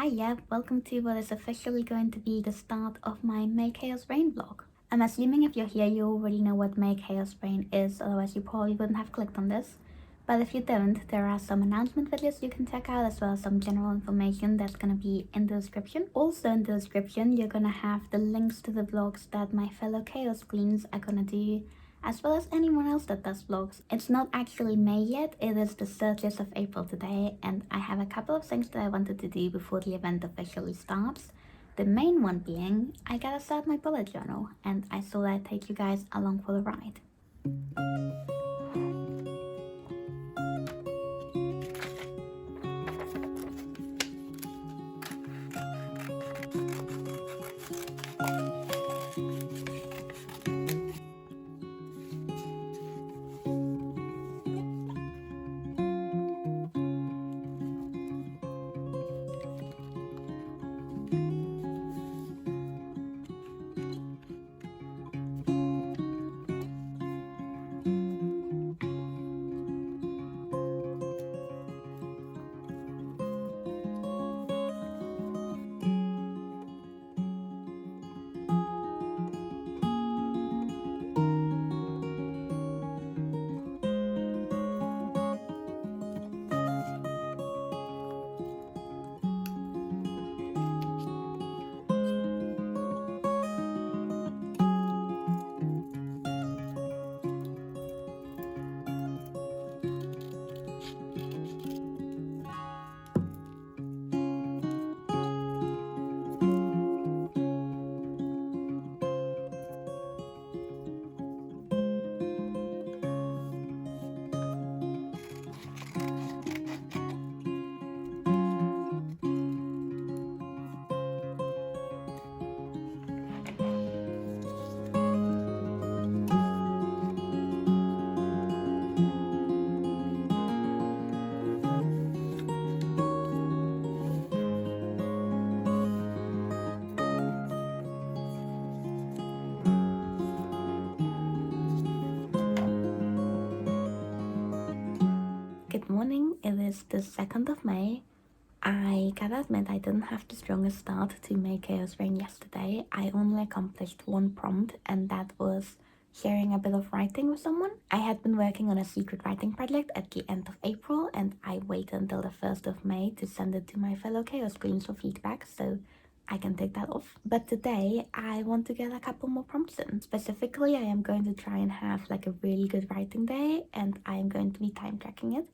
Hiya, welcome to what is officially going to be the start of my May Chaos Rain vlog. I'm assuming if you're here you already know what May Chaos Rain is, otherwise you probably wouldn't have clicked on this. But if you don't, there are some announcement videos you can check out as well as some general information that's gonna be in the description. Also in the description you're gonna have the links to the vlogs that my fellow Chaos Queens are gonna do, as well as anyone else that does vlogs. It's not actually May yet, it is the 30th of April today, and I have a couple of things that I wanted to do before the event officially starts. The main one being, I gotta start my bullet journal, and I thought I'd take you guys along for the ride. Good morning, it is the 2nd of May. I gotta admit I didn't have the strongest start to May Chaos Rain yesterday. I only accomplished one prompt, and that was sharing a bit of writing with someone. I had been working on a secret writing project at the end of April, and I waited until the 1st of May to send it to my fellow Chaos Queens for feedback, so I can take that off. But today I want to get a couple more prompts in. Specifically, I am going to try and have like a really good writing day, and I am going to be time tracking it.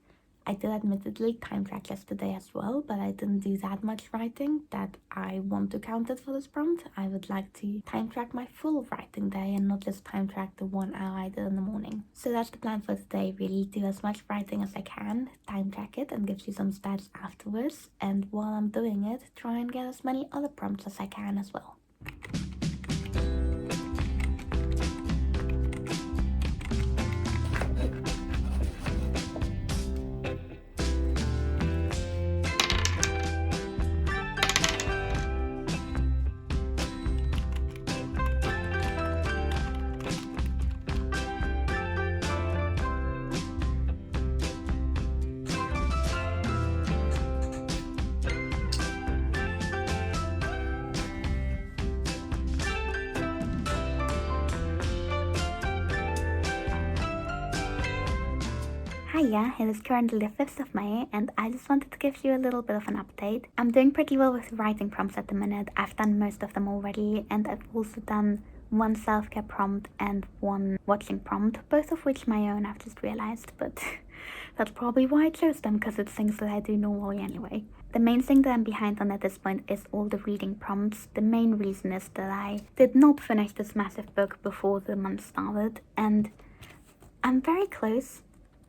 I did admittedly time track yesterday as well, but I didn't do that much writing that I want to count it for this prompt. I would like to time track my full writing day and not just time track the 1 hour I did in the morning. So that's the plan for today, really do as much writing as I can, time track it and gives you some stats afterwards, and while I'm doing it, try and get as many other prompts as I can as well. Hiya, it is currently the 5th of May, and I just wanted to give you a little bit of an update. I'm doing pretty well with writing prompts at the minute. I've done most of them already, and I've also done one self-care prompt and one watching prompt, both of which my own, I've just realized, but that's probably why I chose them, because it's things that I do normally anyway. The main thing that I'm behind on at this point is all the reading prompts. The main reason is that I did not finish this massive book before the month started, and I'm very close.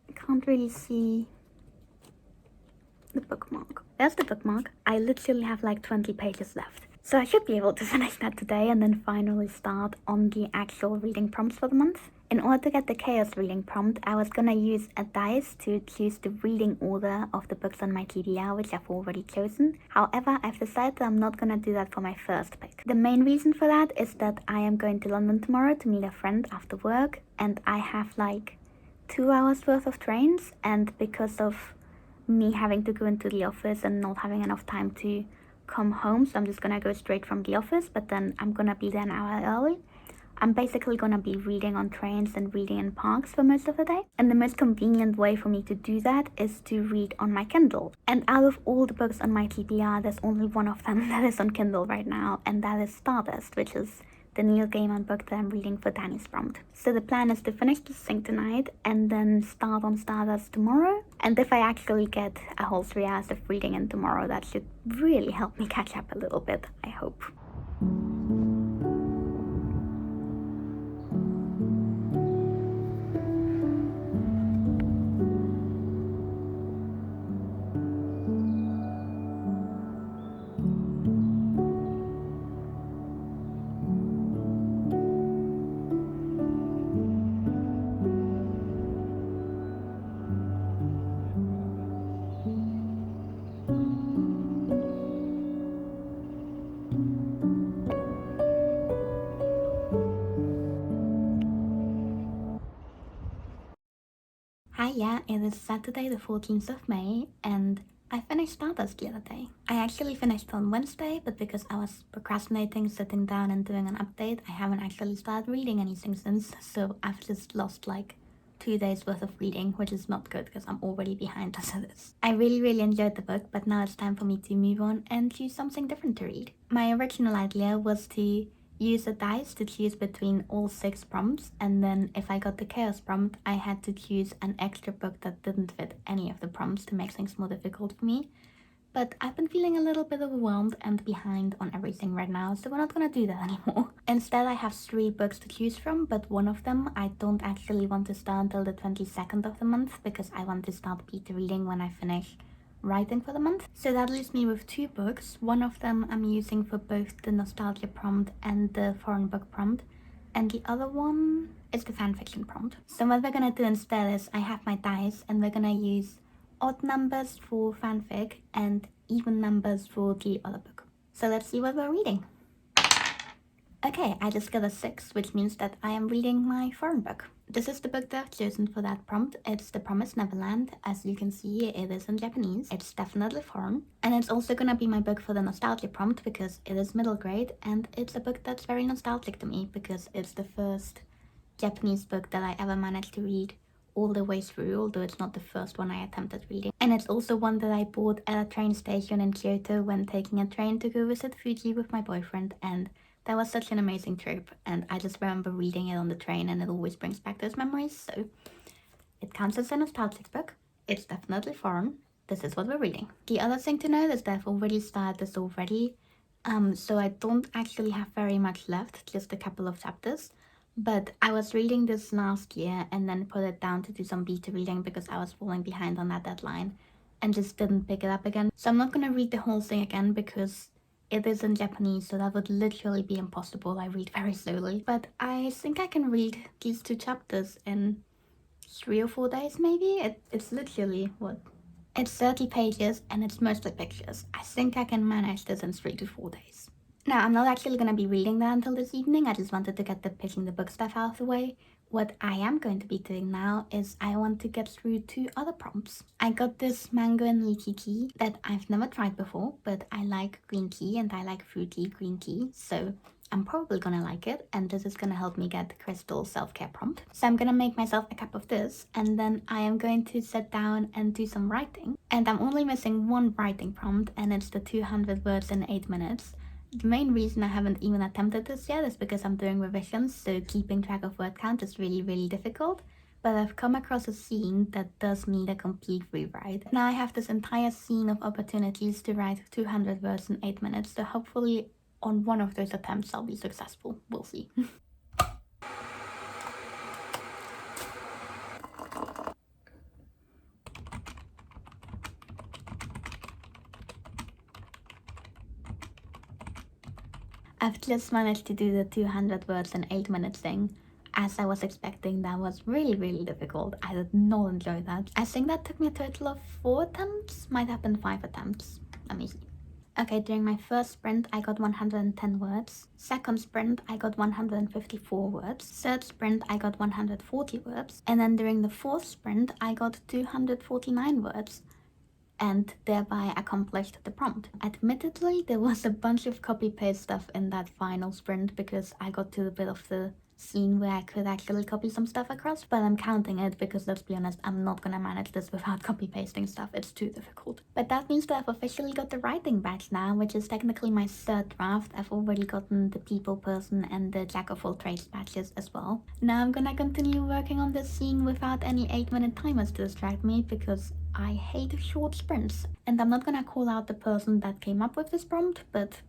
I can't really see the bookmark. There's the bookmark. I literally have like 20 pages left. So I should be able to finish that today and then finally start on the actual reading prompts for the month. In order to get the chaos reading prompt, I was gonna use a dice to choose the reading order of the books on my TBR, which I've already chosen. However, I've decided that I'm not gonna do that for my first pick. The main reason for that is that I am going to London tomorrow to meet a friend after work, and I have like 2 hours worth of trains, and because of me having to go into the office and not having enough time to come home, so I'm just gonna go straight from the office, but then I'm gonna be there an hour early. I'm basically gonna be reading on trains and reading in parks for most of the day. And the most convenient way for me to do that is to read on my Kindle. And out of all the books on my TBR, there's only one of them that is on Kindle right now, and that is Stardust, which is the Neil Gaiman book that I'm reading for Danni's prompt. So the plan is to finish this thing tonight and then start on Stardust tomorrow. And if I actually get a whole 3 hours of reading in tomorrow, that should really help me catch up a little bit, I hope. Hi, yeah, it is Saturday the 14th of May, and I finished Stardust the other day. I actually finished on Wednesday, but because I was procrastinating sitting down and doing an update, I haven't actually started reading anything since, so I've just lost like 2 days worth of reading, which is not good because I'm already behind as it is. I really enjoyed the book, but now it's time for me to move on and choose something different to read. My original idea was to use a dice to choose between all 6 prompts, and then if I got the chaos prompt, I had to choose an extra book that didn't fit any of the prompts to make things more difficult for me. But I've been feeling a little bit overwhelmed and behind on everything right now, so we're not gonna do that anymore. Instead, I have 3 books to choose from, but one of them I don't actually want to start until the 22nd of the month because I want to start beta reading when I finish writing for the month. So that leaves me with 2 books. One of them I'm using for both the nostalgia prompt and the foreign book prompt, and the other one is the fanfiction prompt. So what we're gonna do instead is I have my dice and we're gonna use odd numbers for fanfic and even numbers for the other book. So let's see what we're reading. Okay, I just got a 6, which means that I am reading my foreign book. This is the book that I've chosen for that prompt. It's The Promised Neverland. As you can see, it is in Japanese. It's definitely foreign. And it's also gonna be my book for the nostalgia prompt because it is middle grade and it's a book that's very nostalgic to me because it's the first Japanese book that I ever managed to read all the way through, although it's not the first one I attempted reading. And it's also one that I bought at a train station in Kyoto when taking a train to go visit Fuji with my boyfriend, and that was such an amazing trip, and I just remember reading it on the train and it always brings back those memories, so it counts as a nostalgic book. It's definitely foreign. This is what we're reading. The other thing to note is that I've already started this already, so I don't actually have very much left, just a couple of chapters. But I was reading this last year and then put it down to do some beta reading because I was falling behind on that deadline and just didn't pick it up again. So I'm not gonna read the whole thing again because it is in Japanese, so that would literally be impossible. I read very slowly. But I think I can read these 2 chapters in 3 or 4 days maybe. It's literally, what? It's 30 pages and it's mostly pictures. I think I can manage this in 3 to 4 days. Now, I'm not actually going to be reading that until this evening. I just wanted to get the picking the book stuff out of the way. What I am going to be doing now is I want to get through 2 other prompts. I got this mango and lychee tea that I've never tried before, but I like green tea and I like fruity green tea, so I'm probably gonna like it, and this is gonna help me get the crystal self-care prompt. So I'm gonna make myself a cup of this, and then I am going to sit down and do some writing. And I'm only missing 1 writing prompt, and it's the 200 words in 8 minutes. The main reason I haven't even attempted this yet is because I'm doing revisions, so keeping track of word count is really difficult. But I've come across a scene that does need a complete rewrite. Now I have this entire scene of opportunities to write 200 words in 8 minutes, so hopefully on one of those attempts I'll be successful. We'll see. I've just managed to do the 200 words in 8 minutes thing. As I was expecting, that was really difficult. I did not enjoy that. I think that took me a total of 4 attempts, might have been 5 attempts. Let me see. Okay, during my first sprint, I got 110 words. Second sprint, I got 154 words. Third sprint, I got 140 words. And then during the fourth sprint, I got 249 words. and thereby accomplished the prompt. Admittedly, there was a bunch of copy-paste stuff in that final sprint because I got to a bit of the scene where I could actually copy some stuff across, but I'm counting it because, let's be honest, I'm not gonna manage this without copy-pasting stuff. It's too difficult. But that means that I've officially got the writing badge now, which is technically my third draft. I've already gotten the people person and the jack of all trades badges as well. Now I'm gonna continue working on this scene without any 8-minute timers to distract me because I hate short sprints. And I'm not gonna call out the person that came up with this prompt, but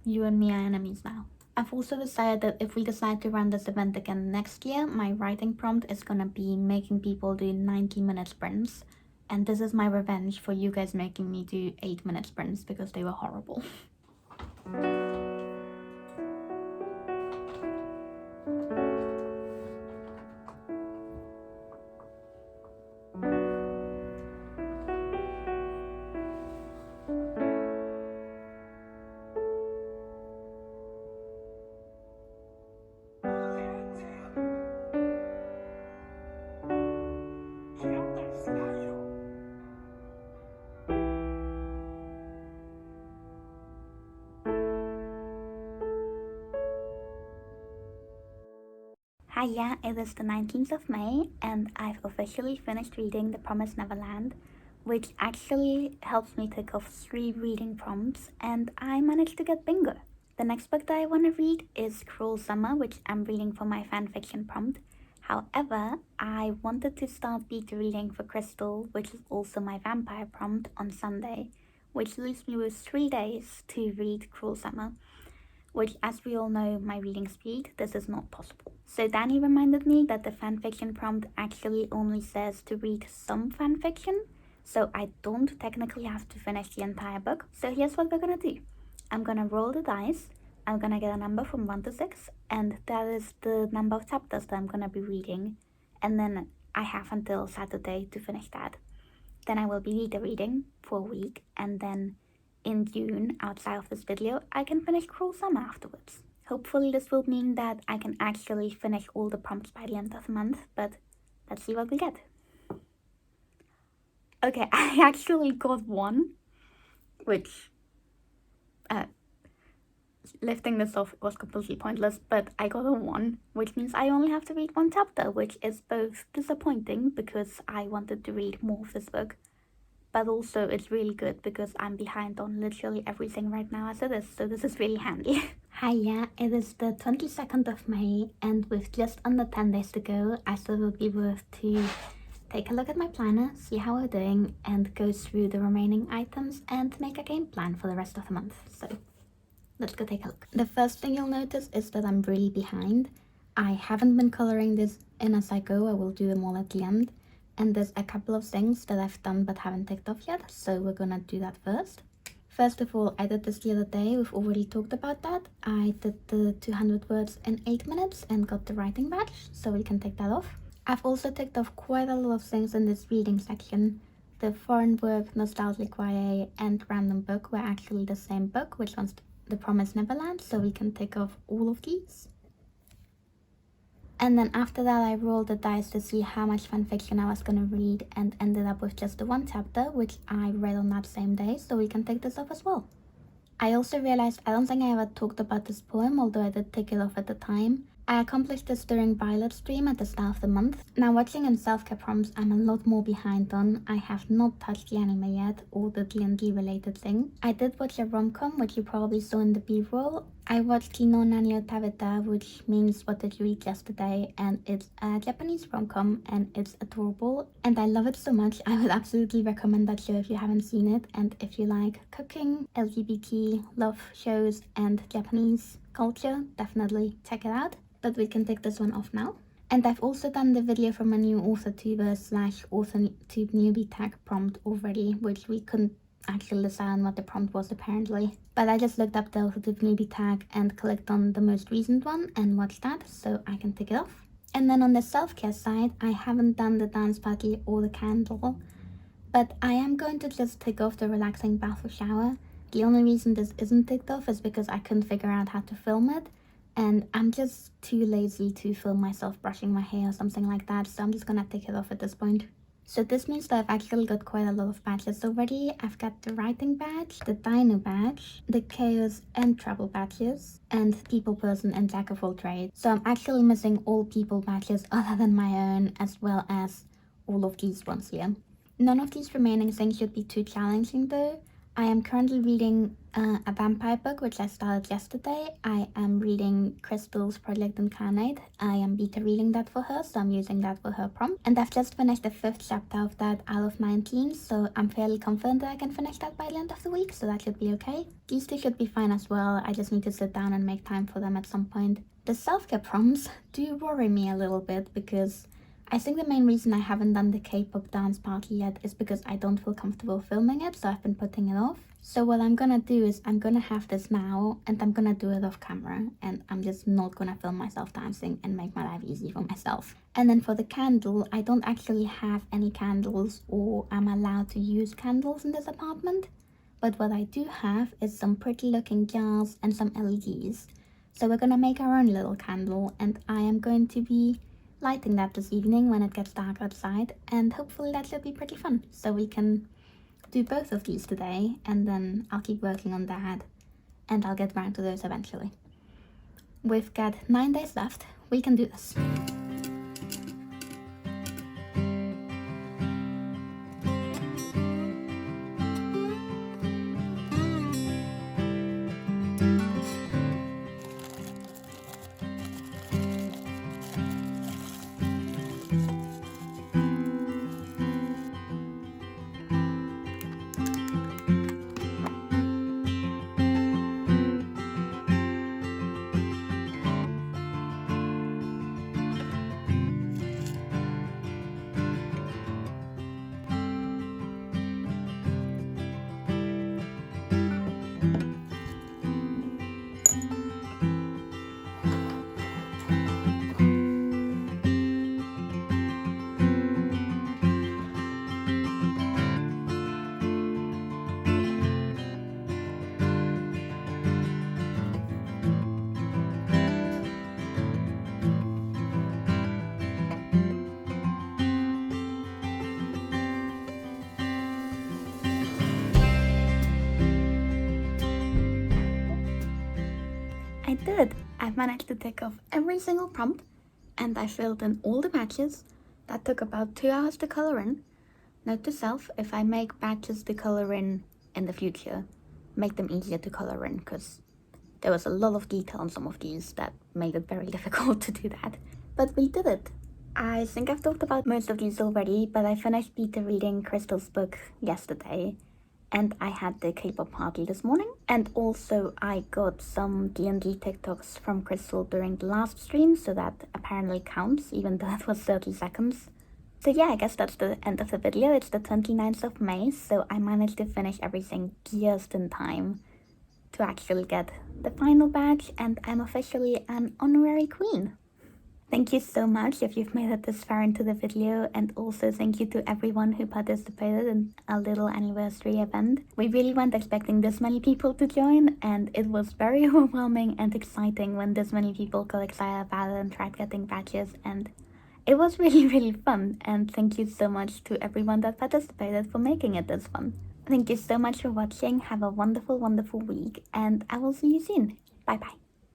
you and me are enemies now. I've also decided that if we decide to run this event again next year, my writing prompt is gonna be making people do 90-minute sprints. And this is my revenge for you guys making me do 8-minute sprints because they were horrible. Hiya, it is the 19th of May, and I've officially finished reading The Promised Neverland, which actually helps me tick off 3 reading prompts, and I managed to get bingo. The next book that I want to read is Cruel Summer, which I'm reading for my fanfiction prompt. However, I wanted to start beta reading for Crystal, which is also my vampire prompt, on Sunday, which leaves me with 3 days to read Cruel Summer, which, as we all know my reading speed, this is not possible. So Danni reminded me that the fanfiction prompt actually only says to read some fanfiction, so I don't technically have to finish the entire book. So here's what we're gonna do. I'm gonna roll the dice, I'm gonna get a number from 1 to 6, and that is the number of chapters that I'm gonna be reading, and then I have until Saturday to finish that. Then I will be beta reading for a week, and then in June, outside of this video, I can finish Cruel Summer afterwards. Hopefully this will mean that I can actually finish all the prompts by the end of the month, but let's see what we get. Okay, I actually got 1, which, lifting this off was completely pointless, but I got a 1, which means I only have to read 1 chapter, which is both disappointing because I wanted to read more of this book, but also it's really good because I'm behind on literally everything right now as it is, so this is really handy. Hiya, it is the 22nd of May, and with just under 10 days to go, I thought it would be worth to take a look at my planner, see how we're doing, and go through the remaining items and make a game plan for the rest of the month. So let's go take a look. The first thing you'll notice is that I'm really behind. I haven't been coloring this in as I go, I will do them all at the end. And there's a couple of things that I've done but haven't ticked off yet, so we're gonna do that first. First of all, I did this the other day, we've already talked about that. I did the 200 words in 8 minutes and got the writing badge, so we can take that off. I've also ticked off quite a lot of things in this reading section. The foreign work, nostalgic YA, and random book were actually the same book, which was The Promised Neverland, so we can tick off all of these. And then after that, I rolled the dice to see how much fanfiction I was gonna read and ended up with just the 1 chapter, which I read on that same day, so we can take this off as well. I also realized I don't think I ever talked about this poem, although I did take it off at the time. I accomplished this during Violet's stream at the start of the month. Now, watching in self-care prompts, I'm a lot more behind on. I have not touched the anime yet, or the D&D related thing. I did watch a rom-com, which you probably saw in the b-roll. I watched Kino Nanyo Tabeta, which means What Did You Eat Yesterday, and it's a Japanese rom-com, and it's adorable, and I love it so much. I would absolutely recommend that show if you haven't seen it, and if you like cooking, LGBT, love shows, and Japanese culture, definitely check it out. But we can take this one off now. And I've also done the video from a new authortuber / authortube newbie tag prompt already, which we couldn't actually decide on what the prompt was apparently. But I just looked up the authortube newbie tag and clicked on the most recent one and watched that, so I can tick it off. And then on the self-care side, I haven't done the dance party or the candle, but I am going to just tick off the relaxing bath or shower. The only reason this isn't ticked off is because I couldn't figure out how to film it, and I'm just too lazy to film myself brushing my hair or something like that, so I'm just gonna take it off at this point. So this means that I've actually got quite a lot of badges already. I've got the writing badge, the dino badge, the chaos and trouble badges, and people person and jack of all trades. So I'm actually missing all people badges other than my own, as well as all of these ones here. None of these remaining things should be too challenging though. I am currently reading a vampire book which I started yesterday. I am reading Crystal's Project Incarnate. I am beta reading that for her, so I'm using that for her prompt. And I've just finished the 5th chapter of that out of 19, so I'm fairly confident that I can finish that by the end of the week, so that should be okay. These two should be fine as well. I just need to sit down and make time for them at some point. The self-care prompts do worry me a little bit because I think the main reason I haven't done the K-pop dance party yet is because I don't feel comfortable filming it, so I've been putting it off. So what I'm gonna do is I'm gonna have this now and I'm gonna do it off camera, and I'm just not gonna film myself dancing and make my life easy for myself. And then for the candle, I don't actually have any candles or I'm allowed to use candles in this apartment. But what I do have is some pretty looking jars and some LEDs. So we're gonna make our own little candle, and I am going to be lighting that this evening when it gets dark outside, and hopefully that should be pretty fun. So we can do both of these today, and then I'll keep working on that, and I'll get around to those eventually. We've got 9 days left. We can do this. I did! I've managed to tick off every single prompt, and I filled in all the badges. That took about 2 hours to color in. Note to self, if I make badges to color in the future, make them easier to color in, because there was a lot of detail on some of these that made it very difficult to do that. But we did it! I think I've talked about most of these already, but I finished beta reading Crystal's book yesterday, and I had the K-pop party this morning. And also I got some D&D TikToks from Crystal during the last stream, so that apparently counts, even though it was 30 seconds. So yeah, I guess that's the end of the video. It's the 29th of May, so I managed to finish everything just in time to actually get the final badge, and I'm officially an honorary queen. Thank you so much if you've made it this far into the video, and also thank you to everyone who participated in our little anniversary event. We really weren't expecting this many people to join, and it was very overwhelming and exciting when this many people got excited about it and tried getting badges, and it was really fun. And thank you so much to everyone that participated for making it this fun. Thank you so much for watching. Have a wonderful week, and I will see you soon. Bye bye.